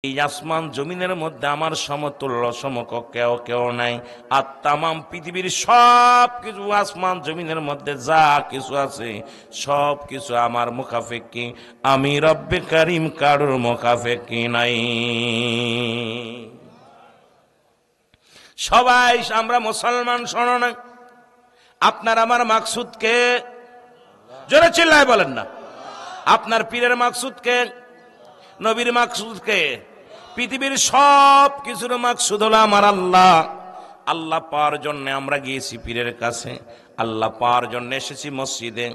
এই আসমান জমিনের মধ্যে আমার সমতুল্য সমকক্ষ কেউ নাই। আর তামাম পৃথিবীর সব কিছু আসমান জমিনের মধ্যে যা কিছু আছে সব কিছু আমার মুখাফেক্ষি। আমি রব্বে কারিম কারোর মুখাফেক্ষি নাই। সবাই আমরা মুসলমান, শোনো না, আপনার আমার মাকসুদকে জোরে চিল্লায় বলেন না। আপনার পীরের মাকসুদকে, নবীর মাকসুদকে, পৃথিবীর সব কিছুর মাকসুদ হলো আমার আল্লাহ। আল্লাহ পাওয়ার জন্য আমরা গিয়েছি পীরের কাছে, আল্লাহ পাওয়ার জন্য এসেছি মসজিদে,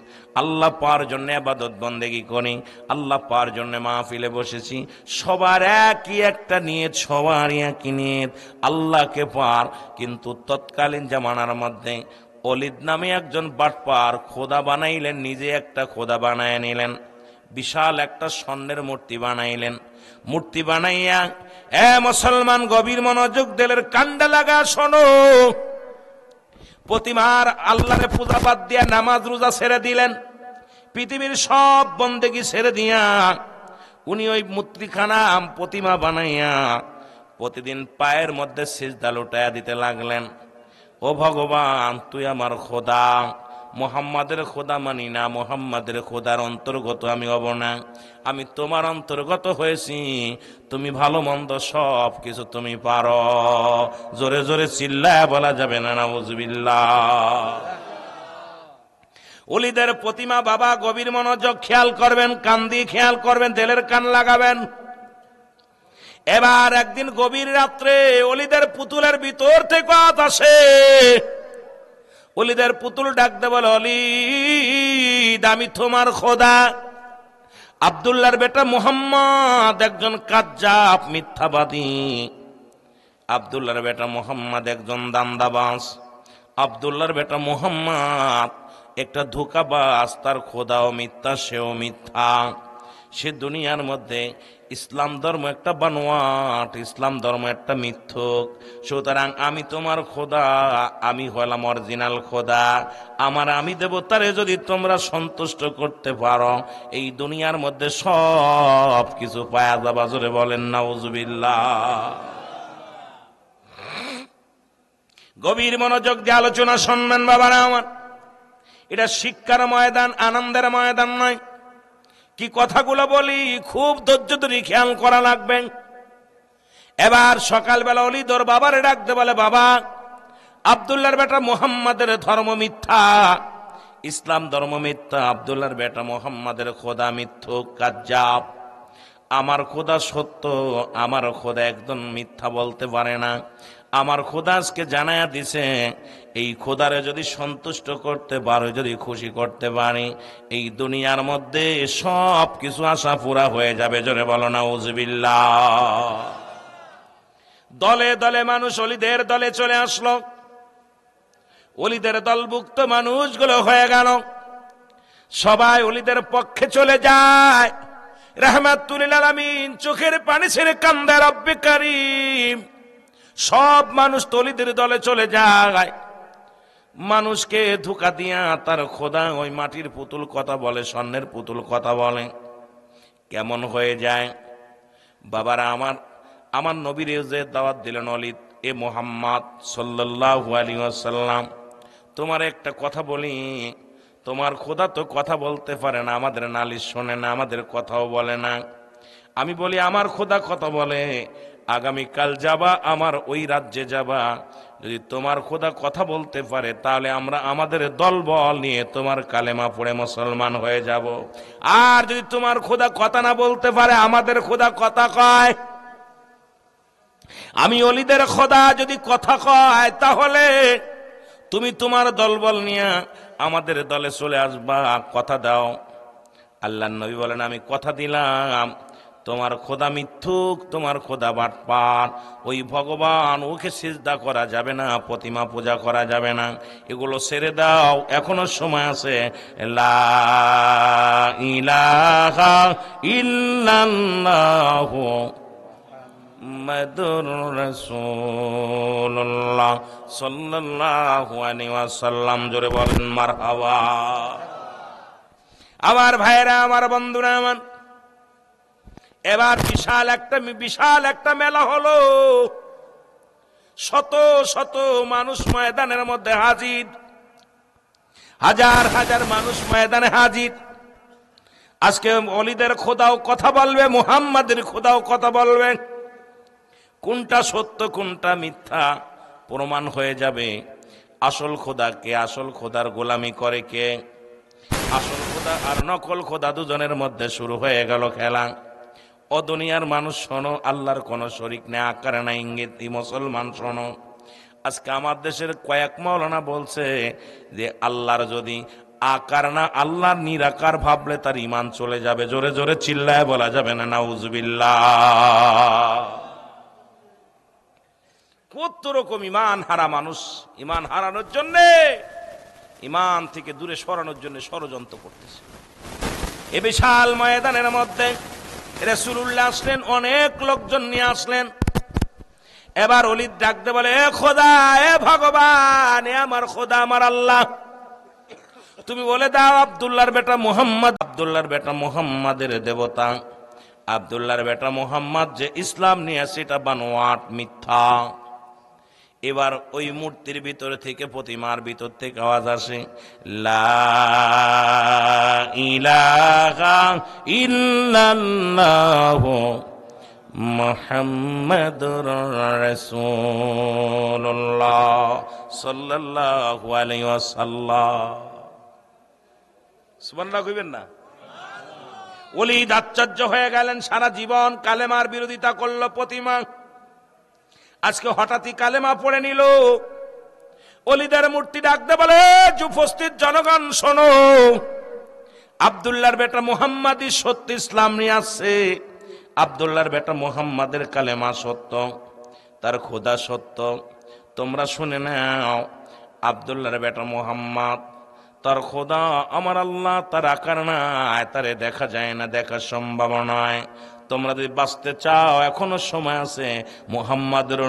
আল্লাহ পাওয়ার জন্য ইবাদত বন্দেগী করি, আল্লাহ পাওয়ার জন্য মাহফিলে বসেছি। সবার একই একটা নিয়ত, সবার একই নিয়ত, আল্লাহকে পাওয়ার। কিন্তু তৎকালীন জামানার মধ্যে অলিদ নামে একজন বাটপার খোদা বানাইলেন, নিজে একটা খোদা বানায় নিলেন, বিশাল একটা স্বর্ণের মূর্তি বানাইলেন। মূর্তি বানাইয়া মুসলমান গভীর মনোযোগ দিলের কান্ডা লাগা শোনো, প্রতিমার আল্লাহরে পূজা বাদ দিয়া নামাজ রোজা ছেড়ে দিলেন, পৃথিবীর সব বন্দেগী ছেড়ে দিয়া উনি ওই মূর্তিখানা প্রতিমা বানাইয়া প্রতিদিন পায়ের মধ্যে সিজদা লুটাইয়া দিতে লাগলেন। ও ভগবান, তুই আমার খোদা, মোহাম্মদের খোদা মানি না, মোহাম্মদের খোদার অন্তর্গত আমি হব না, আমি তোমার অন্তর্গত হয়েছি, তুমি ভালো মন্দ সব কিছু তুমি পারো। জোরে জোরে চিল্লায় বলা যাবে না নাউজুবিল্লাহ। ওলিদের প্রতিমা বাবা গভীর মনোযোগ খেয়াল করবেন, কান দিয়ে খেয়াল করবেন, দিলের কান লাগাবেন। এবার একদিন গভীর রাত্রে ওলিদের পুতুলের ভিতর থেকে আওয়াজ আসে। ওলিদের পুতুল ডাকতে বলে, অলিদ আমি তোমার খোদা। আব্দুল্লাহর বেটা মুহাম্মদ একজন কাজ্জাব, মিথ্যাবাদী। আব্দুল্লাহর বেটা মুহাম্মদ একজন দান্দাবাজ। আব্দুল্লাহর বেটা মুহাম্মদ একটা ধোঁকাবাজ, তার খোদাও মিথ্যা, সেও মিথ্যা। সে দুনিয়ার মধ্যে ইসলাম ধর্ম একটা বানোয়াট, ইসলাম ধর্ম একটা মিথ্যুক। সুতরাং আমি তোমার খোদা, আমি হলাম অরিজিনাল খোদা। আমি দেবতারে যদি তোমরা সন্তুষ্ট করতে পারো, এই দুনিয়ার মধ্যে সব কিছু পায়া যাবা। জোরে বলেন নাউজুবিল্লাহ। গভীর মনোযোগ দিয়ে আলোচনা শুনবেন বাবারা আমার। এটা শিক্ষার ময়দান, আনন্দের ময়দান নয়। কি কথাগুলো বলি খুব ধৈর্য ধরে খেয়াল করা লাগবে। এবার সকালবেলা অলিদর বাবারে ডাকতে বলে, বাবা আব্দুল্লাহর বেটা মুহাম্মাদের ধর্ম মিথ্যা, ইসলাম ধর্ম মিথ্যা, আব্দুল্লাহর বেটা মুহাম্মাদের খোদা মিথ্যুক, কাজ্জাব। আমার খোদা সত্য, আমার খোদা একদম মিথ্যা বলতে পারে না। আমার খোদা আজকে জানায়া দিছে, এই খোদারে যদি সন্তুষ্ট করতে পারো, যদি খুশি করতে পারি, এই দুনিয়ার মধ্যে সব কিছু আশা পুরা হয়ে যাবে। জোরে বলো নাউজুবিল্লাহ। দলে দলে মানুষ অলিদের দলে চলে আসলো। অলিদের দলভুক্ত মানুষগুলো হয়ে গেল, সবাই অলিদের পক্ষে চলে যায়। রাহমাতুল লিল আলামিন চোখের পানি ছেড়ে কান্দে, রব্বে কারীম। সব মানুষ অলিদের দলে চলে যায়। মানুষকে ধোঁকা দিয়া তার খোদা ওই মাটির পুতুল কথা বলে, স্বর্ণের পুতুল কথা বলে। কেমন হয়ে যায় বাবারা আমার। আমার নবীর যে দাওয়াত দিলেন অলিদ, এ মুহাম্মদ সাল্লাল্লাহু আলাইহি ওয়াসাল্লাম, তোমার একটা কথা বলি, তোমার খোদা তো কথা বলতে পারে না, আমাদের নালিশ শোনে না, আমাদের কথাও বলে না। আমি বলি আমার খোদা কথা বলে। আগামীকাল যাবা, আমার ওই রাজ্যে যাবা, যদি তোমার খোদা কথা বলতে পারে, তাহলে আমরা আমাদের দলবল নিয়ে তোমার কালেমা পড়ে মুসলমান হয়ে যাব। আর যদি তোমার খোদা কথা না বলতে পারে, আমাদের খোদা কথা কয়। আমি অলিদের খোদা যদি কথা কয়, তাহলে তুমি তোমার দলবল নিয়ে আমাদের দলে চলে আসবা, কথা দাও। আল্লাহর নবী বলেন, আমি কথা দিলাম, তোমার খোদা মিথ্যুক, তোমার খোদা বাটপার, ওই ভগবান, ওকে সিজদা করা যাবে না, প্রতিমা পূজা করা যাবে না, এগুলো ছেড়ে দাও, এখনো সময় আছে। লা ইলাহা ইল্লাল্লাহু মুহাম্মাদুর রাসূলুল্লাহ সাল্লাল্লাহু আলাইহি ওয়াসাল্লাম। জোরে বলেন মারহাবা। আমার ভাইরা, আমার বন্ধুরা আমার, এবার বিশাল একটা মেলা হলো, শত শত মানুষ ময়দানের মধ্যে হাজির, হাজার হাজার মানুষ ময়দানে হাজির। আজকে অলিদের খোদাও কথা বলবে, মুহাম্মাদের খোদাও কথা বলবে, কোনটা সত্য কোনটা মিথ্যা প্রমাণ হয়ে যাবে। আসল খোদা কে, আসল খোদার গোলামি করে কে, আসল খোদা আর নকল খোদা দুজনের মধ্যে শুরু হয়ে গেল খেলা। ও দুনিয়ার মানুষ শোনো, আল্লাহর কোন শরীক নেই, আকার না ইঙ্গিত। মুসলমান শোনো, আজকে আমার দেশের কয়েক মাওলানা বলছে যে আল্লাহর যদি আকার না, আল্লাহর নিরাকার ভাবলে তার ঈমান চলে যাবে। জোরে জোরে চিল্লায় বলা যাবে না নাউজুবিল্লাহ। কত রকম ঈমান হারা মানুষ ঈমান হারানোর জন্য, ঈমান থেকে দূরে সরানোর জন্য ষড়যন্ত্র করতেছে। এ বিশাল ময়দানের মধ্যে রাসূলুল্লাহ আসলেন, অনেক লোকজন নিয়ে আসলেন। এবার ওলিদ ডাকতে বলে, এ খোদা, এ ভগবান, এ আমার খোদা, আমার আল্লাহ, তুমি বলে দাও আব্দুল্লাহর বেটা মুহাম্মদ, আব্দুল্লাহর বেটা মুহাম্মাদের দেবতা, আব্দুল্লাহর বেটা মুহাম্মদ যে ইসলাম নিয়ে আসে এটা বানোয়াট, মিথ্যা। এবার ওই মূর্তির ভিতর থেকে, প্রতিমার ভিতর থেকে আওয়াজ আসে, লা ইলাহা ইল্লাল্লাহু মুহাম্মাদুর রাসূলুল্লাহ সাল্লাল্লাহু আলাইহি ওয়াসাল্লাম। সুবহানাল্লাহ কইবেন না? ওলিদ আশ্চর্য হয়ে গেলেন, সারা জীবন কালেমার বিরোধিতা করলো প্রতিমা, আজকে হঠাৎই কালেমা পড়ে নিল। ওলিদের মূর্তি ডাকতে বলে, উপস্থিত জনগণ শোনো, আব্দুল্লাহর বেটা মুহাম্মাদই সত্য ইসলাম নিয়ে আসছে। আব্দুল্লাহর বেটা মুহাম্মাদের কালেমা সত্য, তার খোদা সত্য। তোমরা শুনে নাও, আব্দুল্লাহর বেটা মুহাম্মদ, তার খোদা আমার আল্লাহ, তার আকার নাই, তারে দেখা যায় না, দেখা সম্ভব নয়। তোমরা যদি বাঁচতে চাও এখনো সময় আছে, মুহাম্মাদের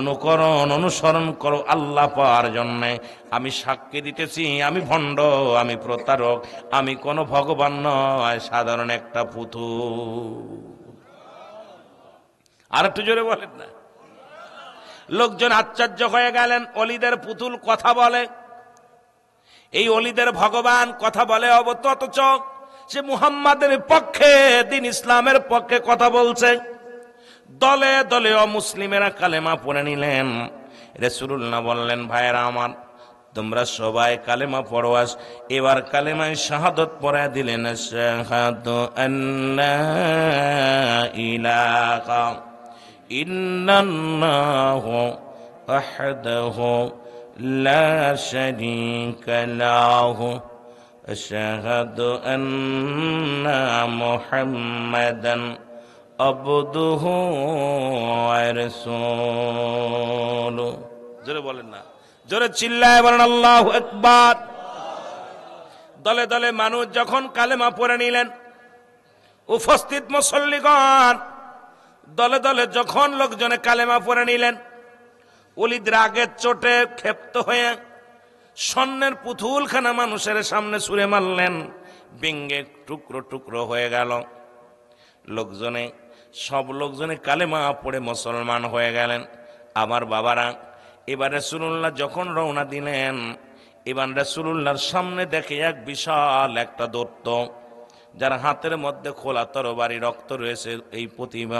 অনুসরণ করো আল্লাহ পাওয়ার জন্য। আমি সাক্ষী দিতেছি, আমি ভণ্ড, আমি প্রতারক, আমি কোনো ভগবান নয়, সাধারণ একটা পুতুল। আর একটু জোরে বলেন না। লোকজন আশ্চর্য হয়ে গেলেন, অলিদের পুতুল কথা বলে, এই অলিদের ভগবান কথা বলে অথচ সে মুহাম্মাদের পক্ষে, দিন ইসলামের পক্ষে কথা বলছে। দলে দলে অমুসলিমেরা কালেমা পড়ে নিলেন। রাসূলুল্লাহ বললেন, ভাইরা আমার, তোমরা সবাই কালেমা পড়ো। এবার কালেমায় শাহাদত পড়ায় দিলেন, শাহাদু আল্লা ইলাহা ইল্লাল্লাহু ওয়াহদাহু লা শারীকা লাহু আশহাদু আন্না মুহাম্মাদান আবদুহু ওয়া রাসূলুহু। জোরে বলেন না, জোরে চিল্লায় বলেন আল্লাহু আকবার। দলে দলে মানুষ যখন কালেমা পড়ে নিলেন, উপস্থিত মুসল্লিগণ দলে দলে যখন লোকজনে কালেমা পড়ে নিলেন, ওলিদ রাগের চোটে ক্ষেপ্ত হয়ে স্বর্ণের পুতুলখানা মানুষের সামনে ছুঁড়ে মারলেন, ভেঙে টুকরো টুকরো হয়ে গেল। সব লোকজনে কালেমা পড়ে মুসলমান হয়ে গেলেন। আমার বাবারা, এবার রাসূলুল্লাহ যখন রওনা দিলেন, এবার রাসূলুল্লাহর সামনে দেখে এক বিশাল একটা দৈত্য, যার হাতের মধ্যে খোলা তরবারি, রক্ত রয়েছে, এই প্রতিমা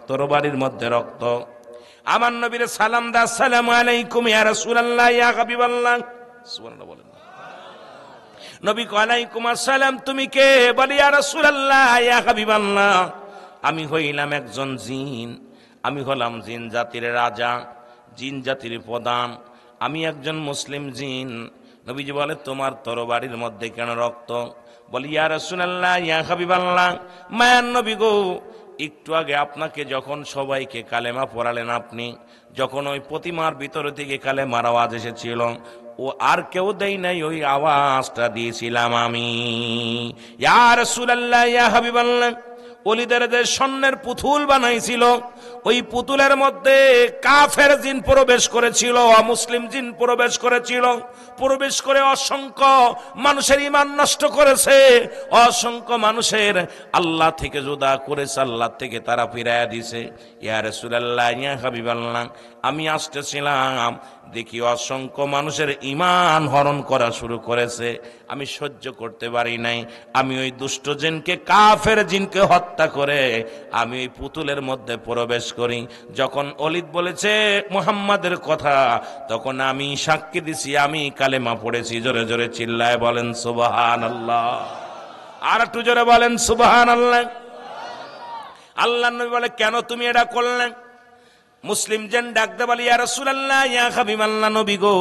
তরবারির মধ্যে রক্ত। আমার নবীর সালাম দা, আসসালামু আলাইকুম ইয়া রাসূলুল্লাহ ইয়া হাবিবাল্লাহ। সুবহানাল্লাহ বলেন। নবী কয়, আলাইকুম আসসালাম। তুমি কে? বলি, ইয়া রাসূলুল্লাহ ইয়া হাবিবাল্লাহ, আমি হইলাম একজন জিন, আমি হলাম জিন জাতির রাজা, জিন জাতির প্রধান, আমি একজন মুসলিম জিন। নবীজি বলে, তোমার তরবারির মধ্যে কেন রক্ত? বলি, ইয়া রাসূলুল্লাহ ইয়া হাবিবাল্লাহ, মায়ার নবী গো, একটু আগে আপনাকে যখন সবাইকে কালেমা পড়ালেন, আপনি যখন ওই প্রতিমার ভিতর থেকে কালেমার আওয়াজ এসেছিল, ও আর কেউ দেয় নাই, ওই আওয়াজটা দিয়েছিলাম আমি। ইয়া রাসূলুল্লাহ ইয়া হাবিবাল্লাহ, ওলিদের যে স্বর্ণের পুতুল বানাইছিল, ওই পুতুলের মধ্যে কাফের জিন প্রবেশ করেছিল, অমুসলিম জিন প্রবেশ করেছিল। প্রবেশ করে অসংখ্য মানুষের ঈমান নষ্ট করেছে, অসংখ্য মানুষের আল্লাহ থেকে জুদা করেছে, আল্লাহ থেকে তারা ফিরাইয়া দিছে। ইয়া রাসূলুল্লাহ, ইয়া হাবিবাল্লাহ, আমি আসতেছিলাম, দেখি অসংখ্য মানুষের ঈমান হরণ করা শুরু করেছে। আমি সহ্য করতে পারি নাই। আমি ওই দুষ্ট জিনকে, কাফের জিনকে হত্যা করে আমি ওই পুতুলের মধ্যে প্রবেশ করি। যখন ওলীদ বলেছে মুহাম্মাদের কথা, তখন আমি সাক্ষী দিছি, আমি কালেমা পড়েছি। জোরে জোরে চিল্লায় বলেন সুবহানাল্লাহ। আর একটু জোরে বলেন সুবহানাল্লাহ। আল্লাহর নবী বলে, কেন তুমি এটা করলেন? মুসলিম জিন ডাকতে বলে, ইয়া রাসূলুল্লাহ, ইয়া হাবিবাল্লাহ, নবী গো,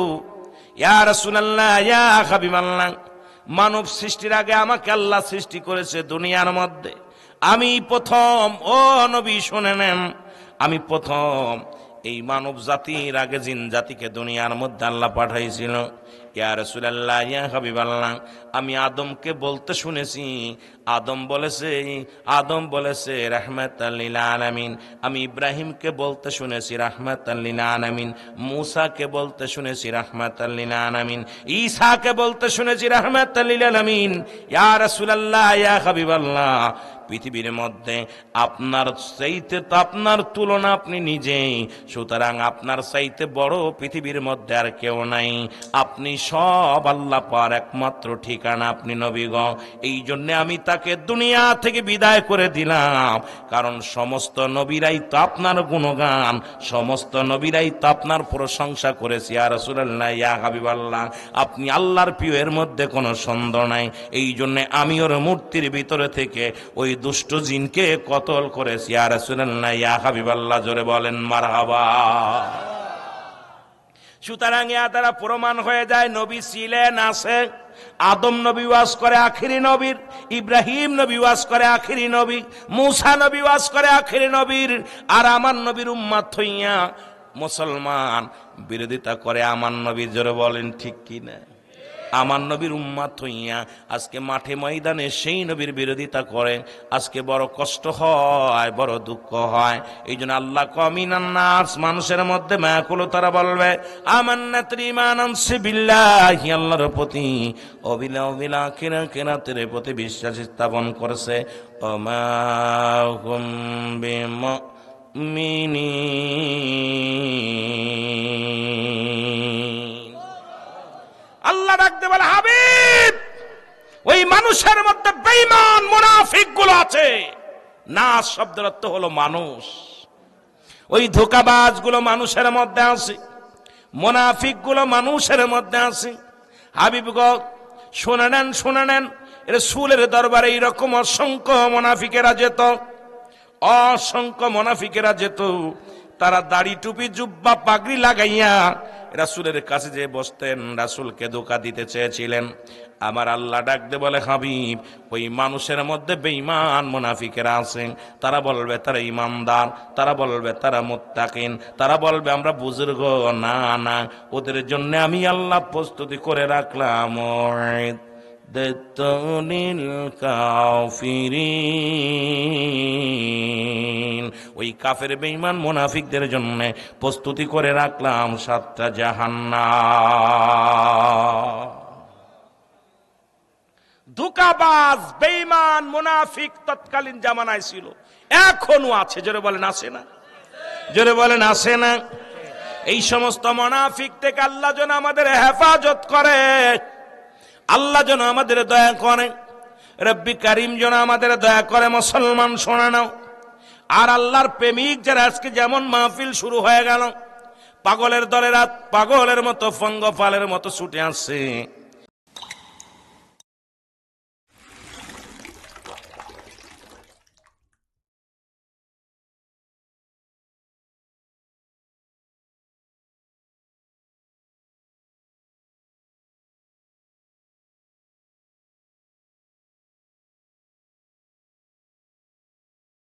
ইয়া রাসূলুল্লাহ, ইয়া হাবিবাল্লাহ, মানব সৃষ্টির আগে আমাকে আল্লাহ সৃষ্টি করেছে দুনিয়ার মধ্যে। আমি প্রথম, ও নবী শুনে নেন, আমি প্রথম এই মানব জাতির আগে জিন জাতিকে দুনিয়ার মধ্যে আল্লাহ পাঠাইছিল। ইয়া রাসূলুল্লাহ, ইয়া হাবিবাল্লাহ, আমি আদমকে বলতে শুনেছি, আদম বলেছে রাহমাতাল লিল আলামিন। আমি ইব্রাহিমকে বলতে শুনেছি রাহমাতাল লিল আলামিন। মূসাকে বলতে শুনেছি রাহমাতাল লিল আলামিন। ঈসাকে বলতে শুনেছি রাহমাতাল লিল আলামিন। ইয়া রাসূলুল্লাহ, ইয়া হাবিবাল্লাহ, পৃথিবীর মধ্যে আপনার চাইতে তো আপনার তুলনা আপনি নিজেই, সুতরাং আপনার চাইতে বড় পৃথিবীর মধ্যে আর কেউ নাই। আপনি সব আল্লাহ পার একমাত্র ঠিকানা, আপনি নবী গো। এই জন্য আমি তাকে দুনিয়া থেকে বিদায় করে দিলাম, কারণ সমস্ত নবীরাই তো আপনার গুণগান, সমস্ত নবীরাই তো আপনার প্রশংসা করেছে। ইয়া রাসূলুল্লাহ, ইয়া হাবিবাল্লাহ, আপনি আল্লাহর প্রিয়, এর মধ্যে কোনো সন্দেহ নাই। এই জন্য আমি ওর মূর্তির ভিতরে থেকে ওই দুষ্ট জিনকে কতল করেছি। ইয়া রাসূলুল্লাহ, ইয়া হাবিবাল্লাহ, জোরে বলেন মারহাবা। সুতরাং এ দ্বারা প্রমাণ হয়ে যায় নবী ছিলেন, আছে। আদম নবী ওয়াজ করে আখিরি নবীর, ইব্রাহিম নবী ওয়াজ করে আখিরি নবী, মূসা নবী ওয়াজ করে আখিরি নবীর। আর আমার নবীর উম্মত হইয়া মুসলমান বিরোধিতা করে আমার নবী। জোরে বলেন ঠিক কি না? আমার নবীর উম্মত হইয়া আজকে মাঠে ময়দানে সেই নবীর বিরোধিতা করে, আজকে বড় কষ্ট হয়, বড় দুঃখ হয়। এই জন্য আল্লাহ কমিনান নাস, মানুষের মধ্যে মায়াকুলো, তারা বলবে আমান্নাত ঈমানান বিল্লাহি, আল্লাহর প্রতি অবিলা কিরাতের প্রতি বিশ্বাস স্থাপন করেছে। ওমা হুম বিমুমিনিন। আল্লাহ ডাকতে বলে, হাবিব, ওই মানুষের মধ্যে বেঈমান মুনাফিক গুলো আছে। নাস শব্দের অর্থ হলো মানুষ। ওই ধোঁকাবাজ গুলো মানুষের মধ্যে আছে, মুনাফিক গুলো মানুষের মধ্যে আছে। হাবিব গো, শুনে নেন, রাসূলের দরবারে এইরকম অসংখ্য মুনাফিকেরা যেত, অসংখ্য মুনাফিকেরা যেত। তারা দাড়ি টুপি জুব্বা পাগড়ি লাগাইয়া রাসূলের কাছে যে বসতেন, রাসূলকে ধোঁকা দিতে চেয়েছিলেন। আমার আল্লাহ ডাকতে বলে, হাবিব, ওই মানুষের মধ্যে বেঈমান মুনাফিকেরা আছেন। তারা বলবে তারা ইমানদার, তারা বলবে তারা মুত্তাকিন, তারা বলবে আমরা বুজুর্গ। না, ওদের জন্য আমি আল্লাহ প্রস্তুতি করে রাখলাম ওই কাফের বেঈমান মুনাফিকদের জন্য প্রস্তুতি করে রাখলাম 7টা জাহান্নাম। ধোঁকাবাজ বেঈমান মুনাফিক তৎকালীন জামানায় ছিল, এখনো আছে। জোরে বলেন আছে না? জোরে বলেন আছে না? এই সমস্ত মুনাফিক থেকে আল্লাহ যেন আমাদের হেফাজত করে, আল্লাহ যেন আমাদের দয়া করে, রব্বি কারিম যেন আমাদের দয়া করে। মুসলমান শোনা নাও। আর আল্লাহর প্রেমিক যারা, আজকে যেমন মাহফিল শুরু হয়ে গেল, পাগলের দলেরা পাগলের মতো, পঙ্গপালের মতো ছুটে আসছে।